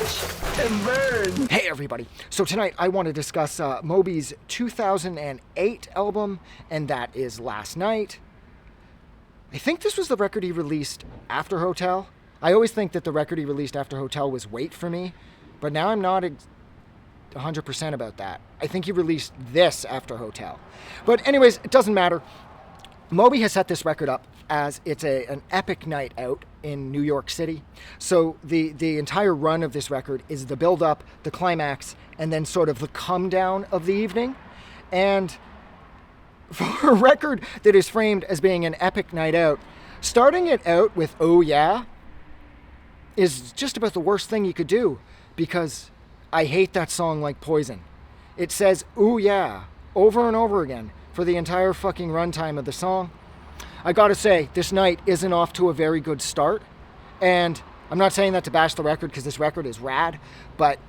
Watch and burn. Hey everybody. So tonight I want to discuss Moby's 2008 album, and that is Last Night. I think this was the record he released after Hotel. I always think that the record he released after Hotel was Wait For Me, but now I'm not 100% about that. I think he released this after Hotel. But anyways, it doesn't matter. Moby has set this record up as it's an epic night out in New York City. So the entire run of this record is the build-up, the climax, and then sort of the come-down of the evening. And for a record that is framed as being an epic night out, starting it out with Oh Yeah is just about the worst thing you could do, because I hate that song like poison. It says "ooh yeah" over and over again for the entire fucking runtime of the song. I gotta say, this night isn't off to a very good start, and I'm not saying that to bash the record, because this record is rad, but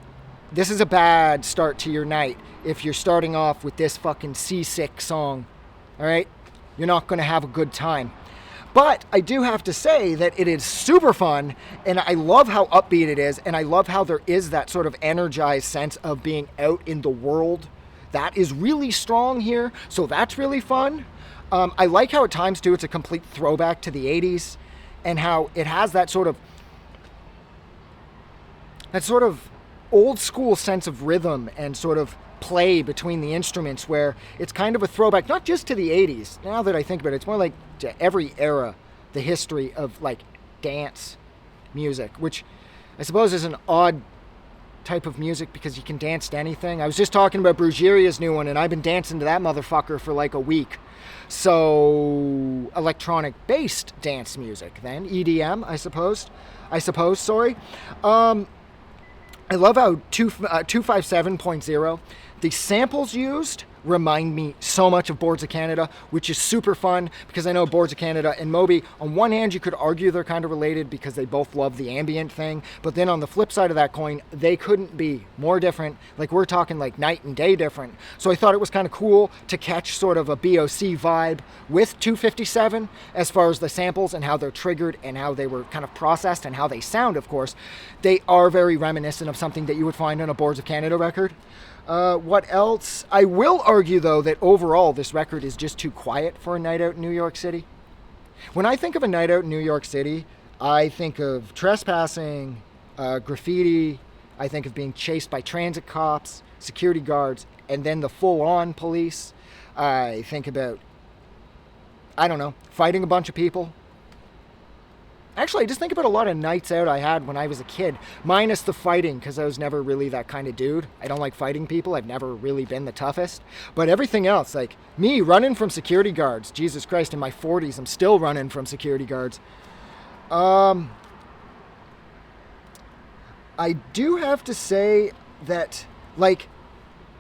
this is a bad start to your night if you're starting off with this fucking seasick song. Alright? You're not gonna have a good time. But I do have to say that it is super fun, and I love how upbeat it is, and I love how there is that sort of energized sense of being out in the world. That is really strong here, so that's really fun. I like how at times, too, it's a complete throwback to the 80s, and how it has that sort of old school sense of rhythm and sort of play between the instruments, where it's kind of a throwback, not just to the 80s. Now that I think about it, it's more like to every era, the history of like dance music, which I suppose is an odd type of music because you can dance to anything. I was just talking about Brugeria's new one, and I've been dancing to that motherfucker for like a week. So electronic based dance music, then EDM, I suppose, sorry. I love how 257.0, the samples used remind me so much of Boards of Canada, which is super fun, because I know Boards of Canada and Moby, on one hand you could argue they're kind of related because they both love the ambient thing, but then on the flip side of that coin, they couldn't be more different. Like, we're talking like night and day different. So I thought it was kind of cool to catch sort of a BOC vibe with 257 as far as the samples and how they're triggered and how they were kind of processed and how they sound. Of course, they are very reminiscent of something that you would find on a Boards of Canada record. What else? I will argue, though, that overall this record is just too quiet for a night out in New York City. When I think of a night out in New York City, I think of trespassing, graffiti, I think of being chased by transit cops, security guards, and then the full-on police. I think about, I don't know, fighting a bunch of people. Actually, I just think about a lot of nights out I had when I was a kid, minus the fighting, because I was never really that kind of dude. I don't like fighting people. I've never really been the toughest. But everything else, like me running from security guards, Jesus Christ, in my 40s, I'm still running from security guards. I do have to say that, like,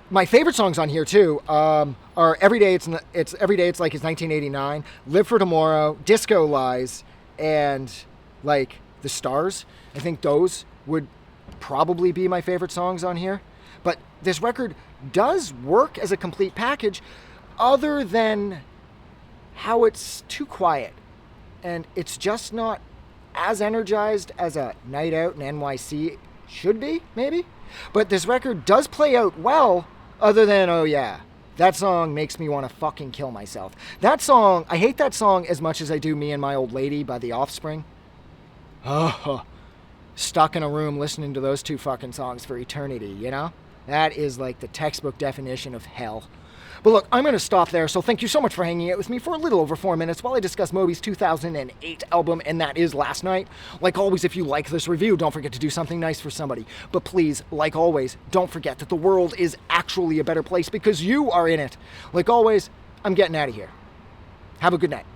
my favorite songs on here, too, are Every Day It's Like It's 1989, Live for Tomorrow, Disco Lies, and like The Stars. I think those would probably be my favorite songs on here. But this record does work as a complete package, other than how it's too quiet. And it's just not as energized as a night out in NYC should be, maybe. But this record does play out well, other than Oh Yeah. That song makes me want to fucking kill myself. That song, I hate that song as much as I do Me and My Old Lady by The Offspring. Oh, stuck in a room listening to those two fucking songs for eternity, you know? That is like the textbook definition of hell. But look, I'm going to stop there, so thank you so much for hanging out with me for a little over 4 minutes while I discuss Moby's 2008 album, and that is Last Night. Like always, if you like this review, don't forget to do something nice for somebody. But please, like always, don't forget that the world is actually a better place because you are in it. Like always, I'm getting out of here. Have a good night.